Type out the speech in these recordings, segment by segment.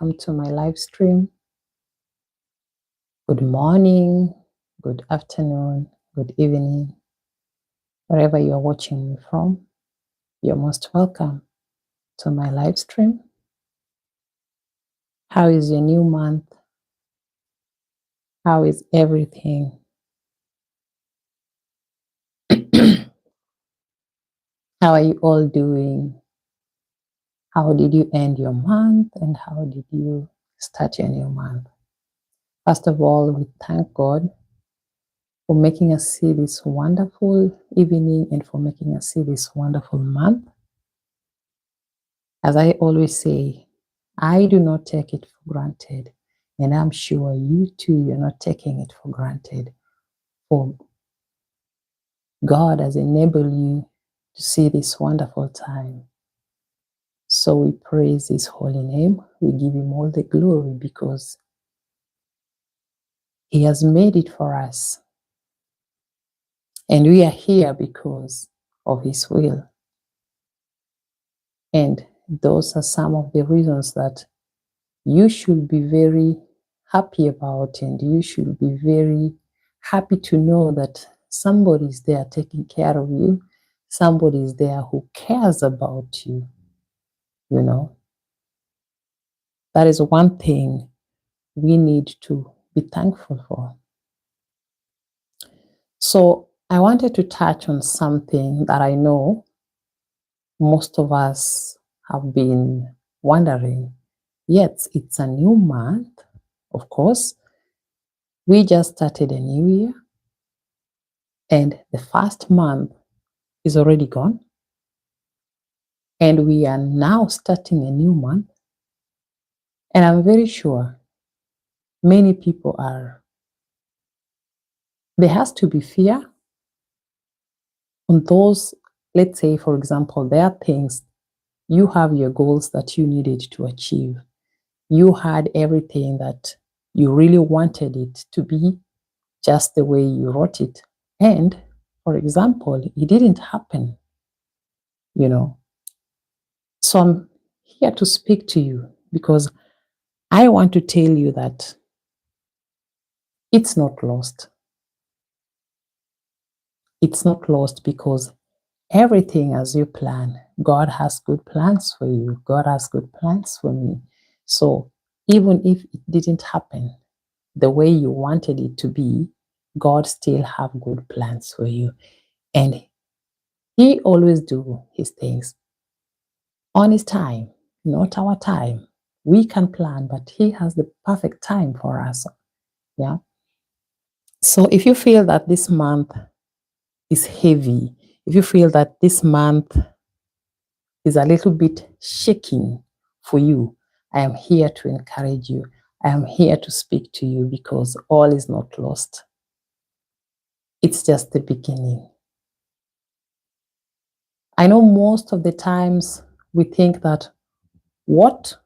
welcome to my live stream. Good morning, good afternoon, good evening, wherever you're watching me from. You're most welcome to my live stream. How is your new month? How is everything? How are you all doing? How did you end your month and how did you start your new month? First of all, we thank God for making us see this wonderful evening and for making us see this wonderful month. As I always say, I do not take it for granted, and I'm sure you too, you're not taking it for granted. For God has enabled you to see this wonderful time. So we praise His holy name. We give Him all the glory because He has made it for us. And we are here because of His will. And those are some of the reasons that you should be very happy about, and you should be very happy to know that somebody is there taking care of you. Somebody is there who cares about you. You know, that is one thing we need to be thankful for. So I wanted to touch on something that I know most of us have been wondering. Yes, it's a new month, of course. We just started a new year, and the first month is already gone. And we are now starting a new month. And I'm very sure many people are. There has to be fear on those, let's say, for example, there are things, you have your goals that you needed to achieve. You had everything that you really wanted it to be just the way you wrote it. And, for example, it didn't happen, you know. So I'm here to speak to you because I want to tell you that it's not lost. It's not lost because everything as you plan, God has good plans for you. God has good plans for me. So even if it didn't happen the way you wanted it to be, God still have good plans for you. And He always do His things on His time, not our time. We can plan, but He has the perfect time for us. Yeah. So if you feel that this month is heavy, if you feel that this month is a little bit shaking for you, I am here to encourage you. I am here to speak to you because all is not lost. It's just the beginning. I know most of the times we think that what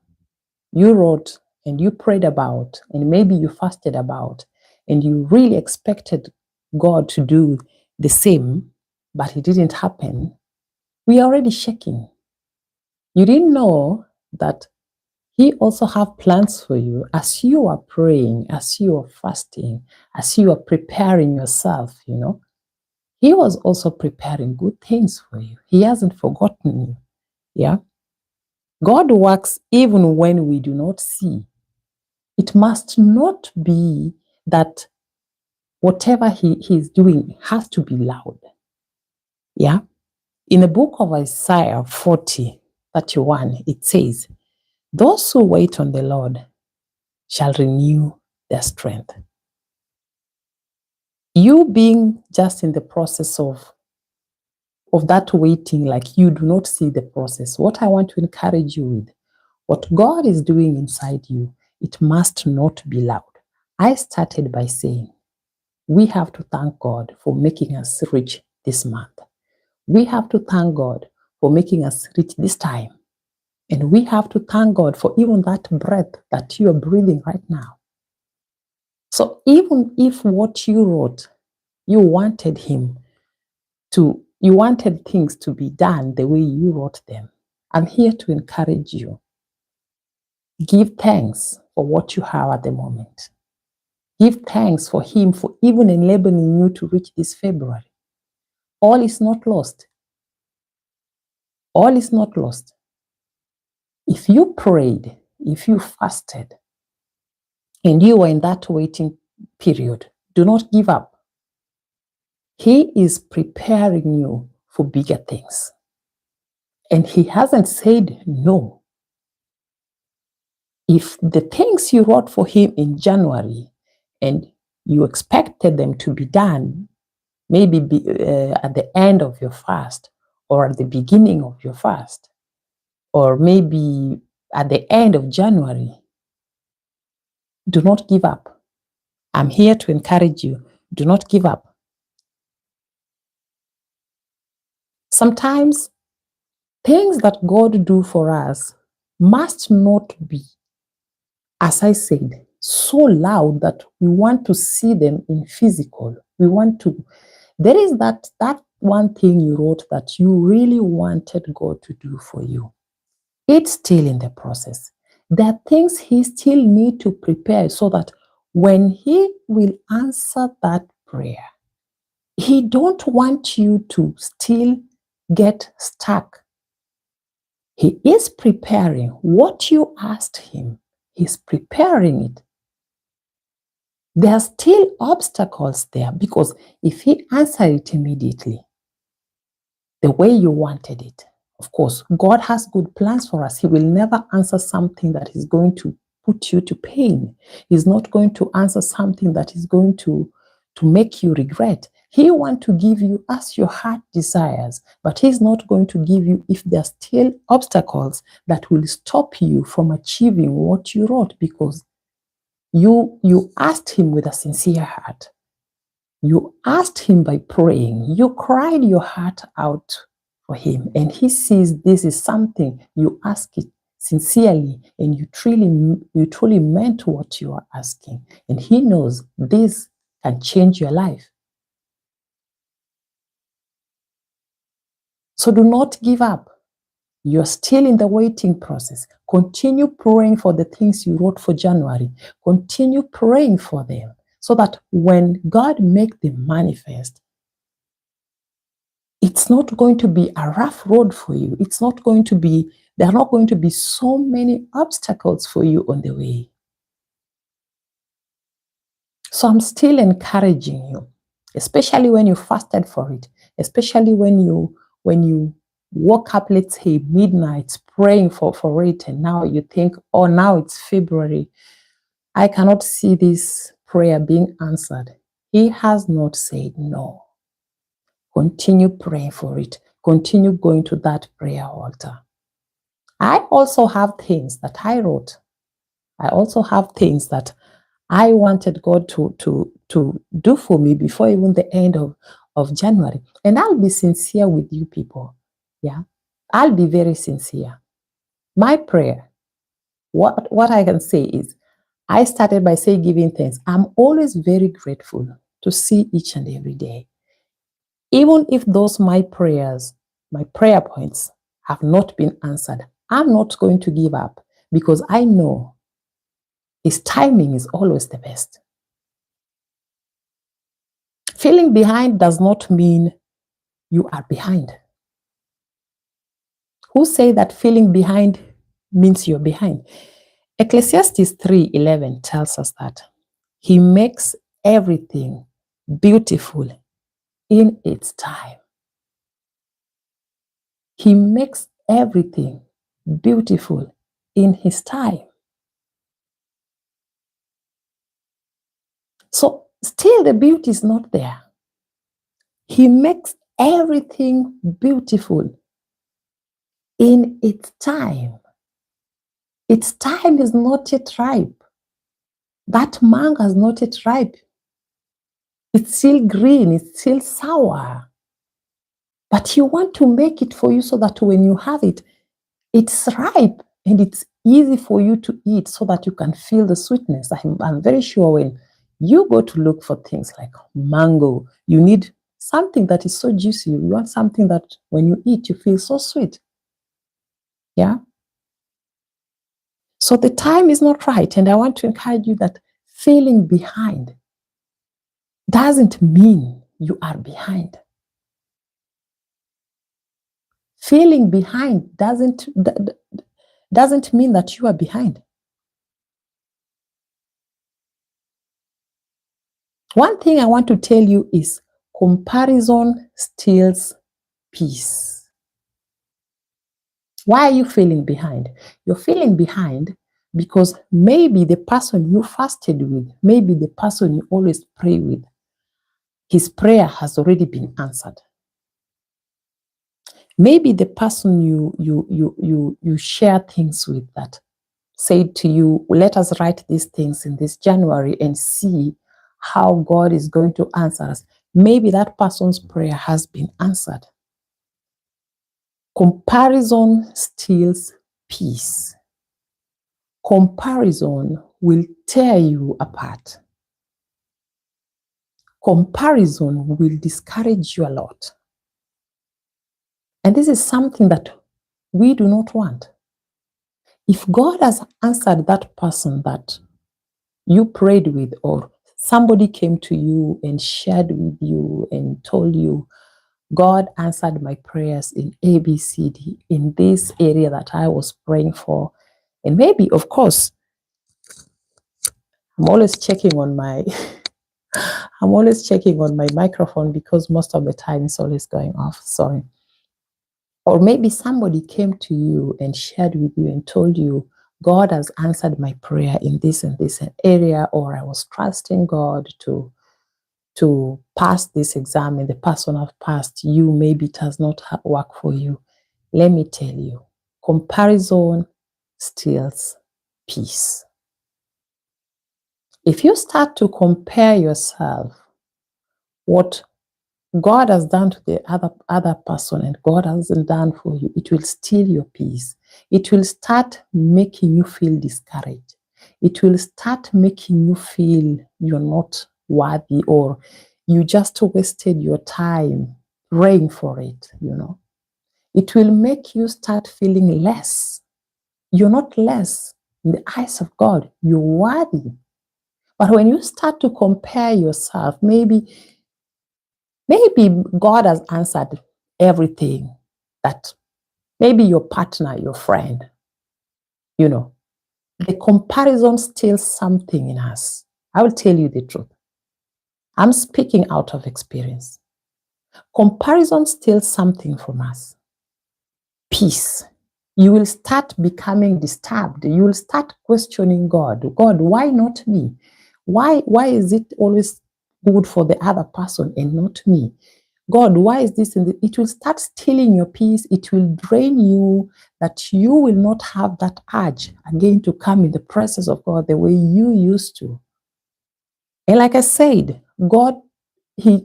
you wrote and you prayed about, and maybe you fasted about, and you really expected God to do the same, but it didn't happen, we are already shaking. You didn't know that He also have plans for you as you are praying, as you are fasting, as you are preparing yourself, you know. He was also preparing good things for you. He hasn't forgotten you. Yeah. God works even when we do not see. It must not be that whatever He's doing has to be loud. Yeah. In the book of Isaiah 40:31, it says, "Those who wait on the Lord shall renew their strength." You being just in the process of that waiting, like you do not see the process, what I want to encourage you with, what God is doing inside you, it must not be loud. I started by saying, we have to thank God for making us reach this month. We have to thank God for making us reach this time. And we have to thank God for even that breath that you are breathing right now. So even if what you wrote, you wanted things to be done the way you wrote them, I'm here to encourage you. Give thanks for what you have at the moment. Give thanks for Him for even enabling you to reach this February. All is not lost. All is not lost. If you prayed, if you fasted, and you were in that waiting period, do not give up. He is preparing you for bigger things. And He hasn't said no. If the things you wrote for Him in January and you expected them to be done, maybe at the end of your fast, or at the beginning of your fast, or maybe at the end of January, do not give up. I'm here to encourage you. Do not give up. Sometimes things that God do for us must not be, as I said, so loud that we want to see them in physical. There is that one thing you wrote that you really wanted God to do for you. It's still in the process. There are things He still need to prepare so that when He will answer that prayer, He don't want you to still get stuck. He is preparing what you asked Him. He's preparing it. There are still obstacles there because if He answered it immediately, the way you wanted it, of course, God has good plans for us. He will never answer something that is going to put you to pain. He's not going to answer something that is going to make you regret. He wants to give you as your heart desires, but He's not going to give you if there are still obstacles that will stop you from achieving what you wrote, because you asked Him with a sincere heart. You asked Him by praying. You cried your heart out for Him, and He sees this is something you ask it sincerely, and you truly meant what you are asking, and He knows this can change your life. So do not give up. You're still in the waiting process. Continue praying for the things you wrote for January. Continue praying for them so that when God makes them manifest, it's not going to be a rough road for you. There are not going to be so many obstacles for you on the way. So I'm still encouraging you, especially when you fasted for it, especially when you woke up, let's say midnight, praying for it, and now you think, oh, now it's February, I cannot see this prayer being answered. He has not said no. Continue praying for it. Continue going to that prayer altar. I also have things that I wrote. I also have things that I wanted God to do for me before even the end of January. And I'll be sincere with you people. Yeah. I'll be very sincere. My prayer, what I can say is, I started by saying giving thanks. I'm always very grateful to see each and every day. Even if those my prayer points have not been answered, I'm not going to give up, because I know His timing is always the best. Feeling behind does not mean you are behind. Who say that feeling behind means you're behind? Ecclesiastes 3:11 tells us that He makes everything beautiful in its time. He makes everything beautiful in His time. So still the beauty is not there. He makes everything beautiful in its time. Its time is not yet ripe. That mango is not yet ripe. It's still green, it's still sour. But He wants to make it for you so that when you have it, it's ripe and it's easy for you to eat, so that you can feel the sweetness. I'm very sure when you go to look for things like mango, you need something that is so juicy. You want something that when you eat, you feel so sweet. Yeah. So the time is not right. And I want to encourage you that feeling behind doesn't mean you are behind. Feeling behind doesn't mean that you are behind. One thing I want to tell you is comparison steals peace. Why are you feeling behind? You're feeling behind because maybe the person you fasted with, maybe the person you always pray with, his prayer has already been answered. Maybe the person you share things with that said to you, let us write these things in this January and see how God is going to answer us. Maybe that person's prayer has been answered. Comparison steals peace. Comparison will tear you apart. Comparison will discourage you a lot. And this is something that we do not want. If God has answered that person that you prayed with, or somebody came to you and shared with you and told you, God answered my prayers in ABCD, in this area that I was praying for. And maybe, of course, I'm always checking on my microphone because most of the time it's always going off. Sorry. Or maybe somebody came to you and shared with you and told you, God has answered my prayer in this and this area, or I was trusting God to pass this exam and the person I've passed, you, maybe it has not worked for you. Let me tell you, comparison steals peace. If you start to compare yourself, what God has done to the other person and God hasn't done for you, it will steal your peace. It will start making you feel discouraged. It will start making you feel you're not worthy, or you just wasted your time praying for it, It will make you start feeling less. You're not less in the eyes of God. You're worthy. But when you start to compare yourself, maybe God has answered everything that maybe your partner, your friend, the comparison steals something in us. I will tell you the truth. I'm speaking out of experience. Comparison steals something from us. Peace. You will start becoming disturbed. You will start questioning God. God, why not me? Why is it always good for the other person and not me? God, why is this? It will start stealing your peace. It will drain you, that you will not have that urge again to come in the presence of God the way you used to. And like I said, God, he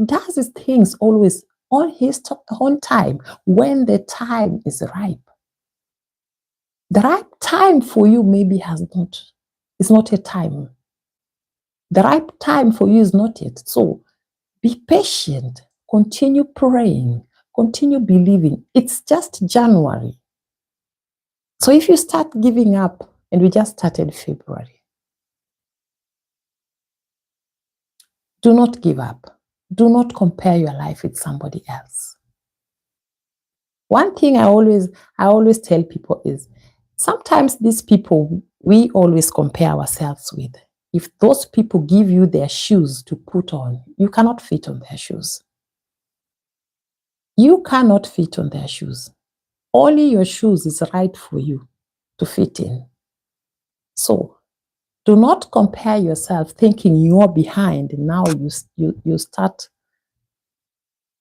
does his things always on his own time, when the time is ripe. The right time for you maybe it's not a time. The right time for you is not yet. So be patient, continue praying, continue believing. It's just January. So if you start giving up, and we just started February, do not give up. Do not compare your life with somebody else. One thing I always tell people is, sometimes these people we always compare ourselves with, if those people give you their shoes to put on, you cannot fit on their shoes. You cannot fit on their shoes. Only your shoes is right for you to fit in. So do not compare yourself thinking you're behind. Now you start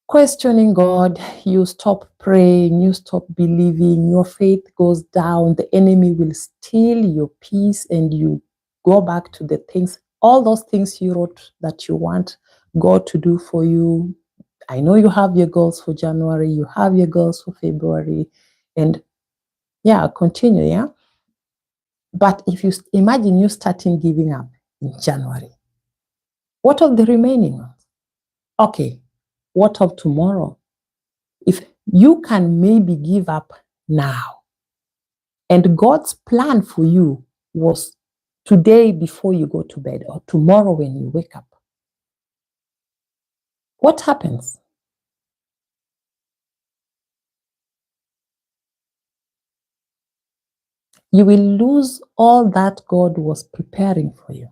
questioning God, you stop praying, you stop believing, your faith goes down, the enemy will steal your peace, and you go back to the things, all those things you wrote that you want God to do for you. I know you have your goals for January, you have your goals for February, and continue, But if you imagine you starting giving up in January, what of the remaining months? Okay, what of tomorrow? If you can maybe give up now, And God's plan for you was today before you go to bed or tomorrow when you wake up. What happens? You will lose all that God was preparing for you.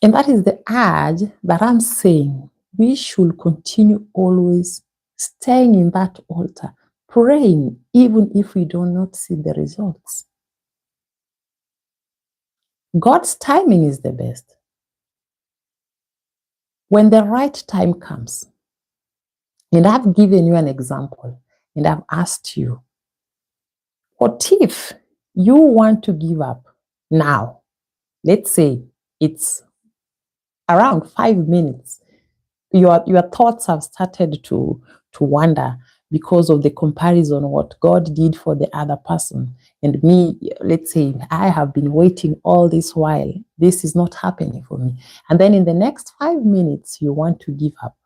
And that is the urge that I'm saying we should continue always staying in that altar, praying, even if we do not see the results. God's timing is the best. When the right time comes, and I've given you an example, and I've asked you, what if you want to give up now? Let's say it's around 5 minutes. Your thoughts have started to wander because of the comparison what God did for the other person. And me, let's say I have been waiting all this while. This is not happening for me. And then in the next 5 minutes, you want to give up.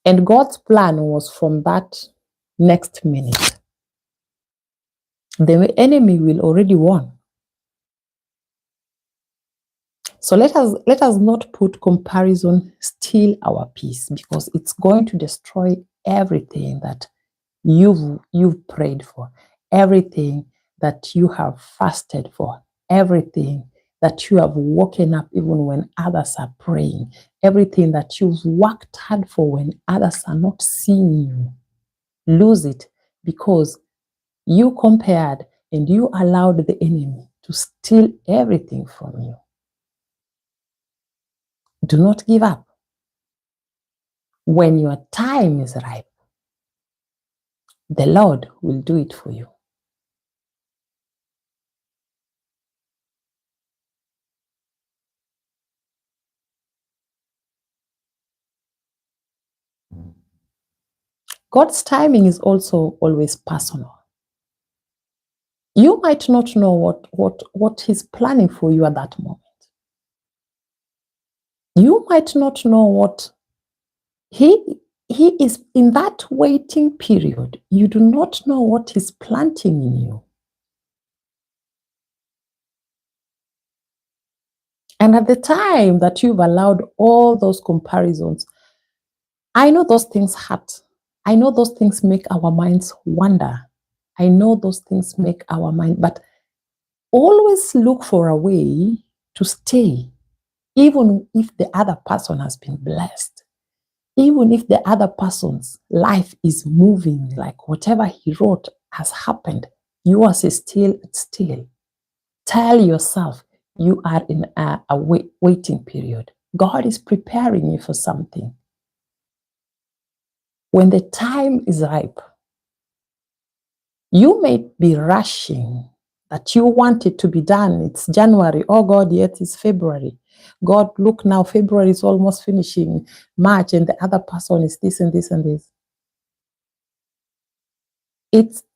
And God's plan was from that next minute. The enemy will already won. So let us not put comparison steal our peace, because it's going to destroy everything that you've prayed for, everything that you have fasted for, everything that you have woken up even when others are praying, everything that you've worked hard for when others are not seeing you. Lose it because you compared and you allowed the enemy to steal everything from you. Do not give up. When your time is ripe, the Lord will do it for you. God's timing is also always personal. You might not know what He's planning for you at that moment. You might not know what He is in that waiting period. You do not know what He's planting in you. And at the time that you've allowed all those comparisons, I know those things hurt. I know those things make our minds wander. I know those things make our mind, but always look for a way to stay, even if the other person has been blessed, even if the other person's life is moving, like whatever he wrote has happened, yours is still. Tell yourself you are in a waiting period. God is preparing you for something. When the time is ripe, you may be rushing that you want it to be done. It's January. Oh God, yet it's February. God, look now, February is almost finishing. March, and the other person is this and this and this.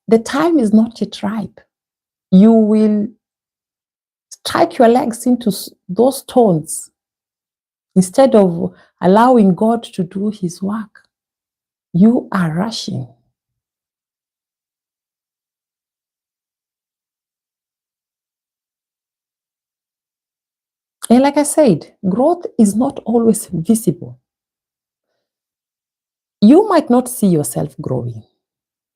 The time is not yet ripe. You will strike your legs into those stones instead of allowing God to do His work. You are rushing. And like I said, growth is not always visible. You might not see yourself growing,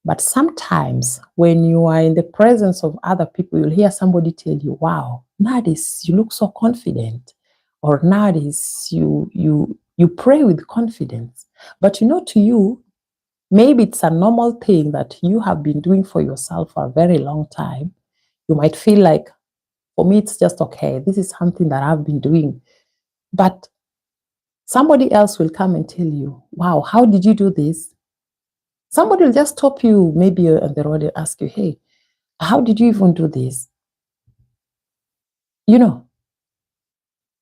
but sometimes when you are in the presence of other people, you'll hear somebody tell you, wow, nowadays you look so confident. Or nowadays you pray with confidence. But to you, maybe it's a normal thing that you have been doing for yourself for a very long time. You might feel like, for me, it's just okay. This is something that I've been doing. But somebody else will come and tell you, wow, how did you do this? Somebody will just stop you maybe on the road and ask you, hey, how did you even do this?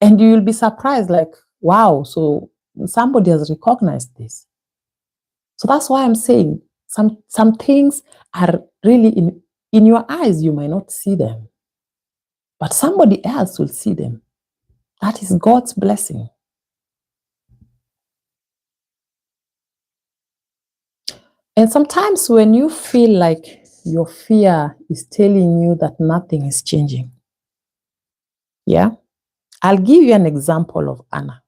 And you will be surprised, like, wow, so somebody has recognized this. So that's why I'm saying some things are really in your eyes, you might not see them, but somebody else will see them. That is God's blessing. And sometimes when you feel like your fear is telling you that nothing is changing, yeah, I'll give you an example of Anna.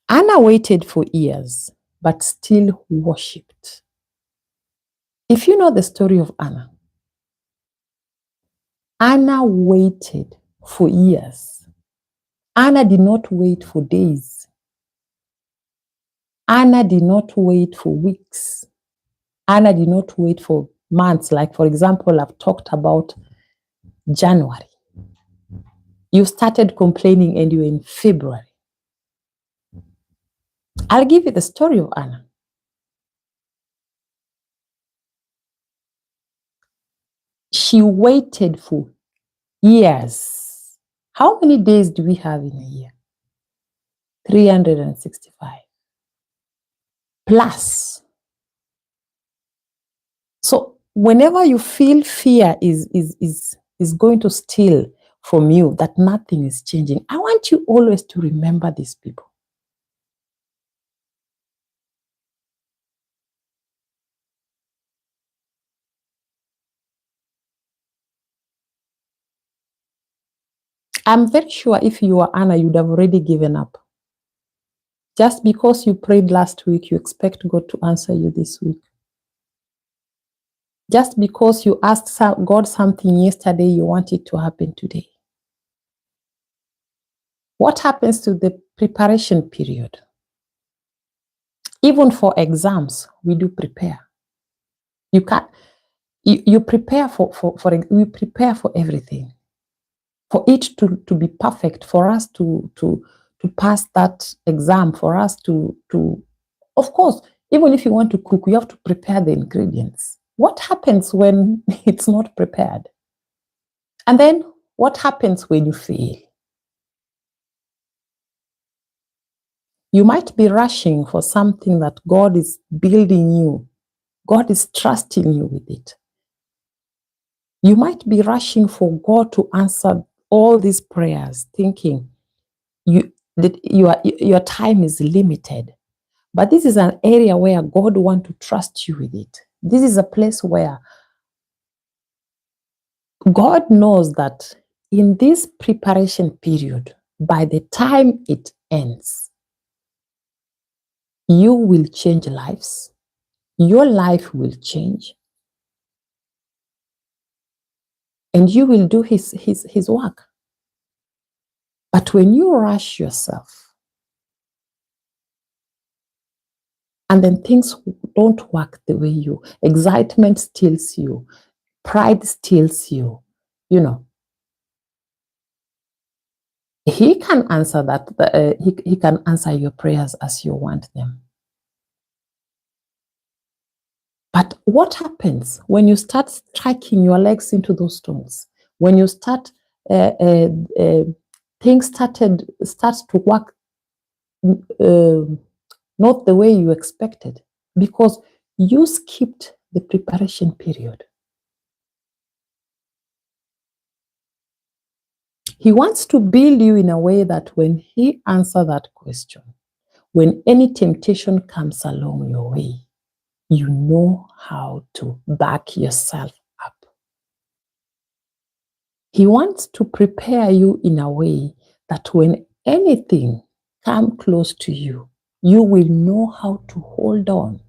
Anna waited for years, but still worshipped. If you know the story of Anna, Anna waited for years. Anna did not wait for days. Anna did not wait for weeks. Anna did not wait for months. Like, for example, I've talked about January. You started complaining and you're in February. I'll give you the story of Anna. She waited for years. How many days do we have in a year? 365 plus. So whenever you feel fear is going to steal from you, that nothing is changing, I want you always to remember these people. I'm very sure if you were Anna, you'd have already given up. Just because you prayed last week, you expect God to answer you this week. Just because you asked God something yesterday, you want it to happen today. What happens to the preparation period? Even for exams, we do prepare. You can't. You prepare we prepare for everything. For it to be perfect, for us to pass that exam, for us to of course, even if you want to cook, you have to prepare the ingredients. What happens when it's not prepared? And then what happens when you fail? You might be rushing for something that God is building you. God is trusting you with it. You might be rushing for God to answer all these prayers, thinking that your time is limited. But this is an area where God wants to trust you with it. This is a place where God knows that in this preparation period, by the time it ends, you will change lives. Your life will change. And you will do his work. But when you rush yourself, and then things don't work the way excitement steals you, pride steals you, he can answer that. He can answer your prayers as you want them. But what happens when you start striking your legs into those stones? When you start, things start to work not the way you expected, because you skipped the preparation period. He wants to build you in a way that when he answers that question, when any temptation comes along your way, you know how to back yourself up. He wants to prepare you in a way that when anything comes close to you, you will know how to hold on.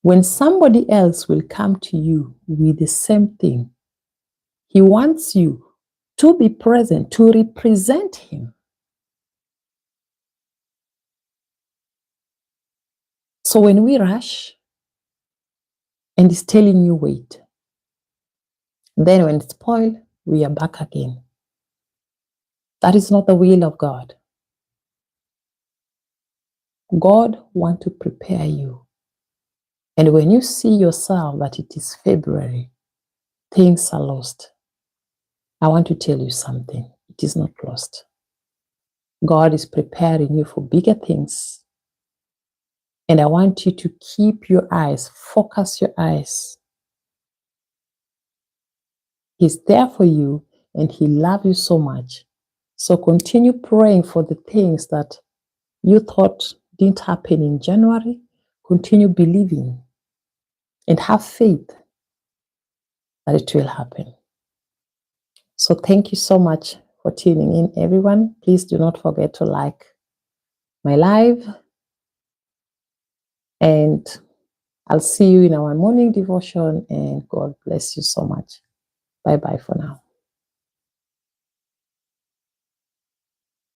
When somebody else will come to you with the same thing, he wants you to be present, to represent him. So when we rush and he's telling you wait, then when it's spoiled, we are back again. That is not the will of God. God wants to prepare you. And when you see yourself that it is February, things are lost, I want to tell you something. It is not lost. God is preparing you for bigger things. And I want you to keep your eyes, focus your eyes. He's there for you and he loves you so much. So continue praying for the things that you thought didn't happen in January, continue believing and have faith that it will happen. So thank you so much for tuning in, everyone. Please do not forget to like my live, and I'll see you in our morning devotion, and God bless you so much. Bye-bye for now.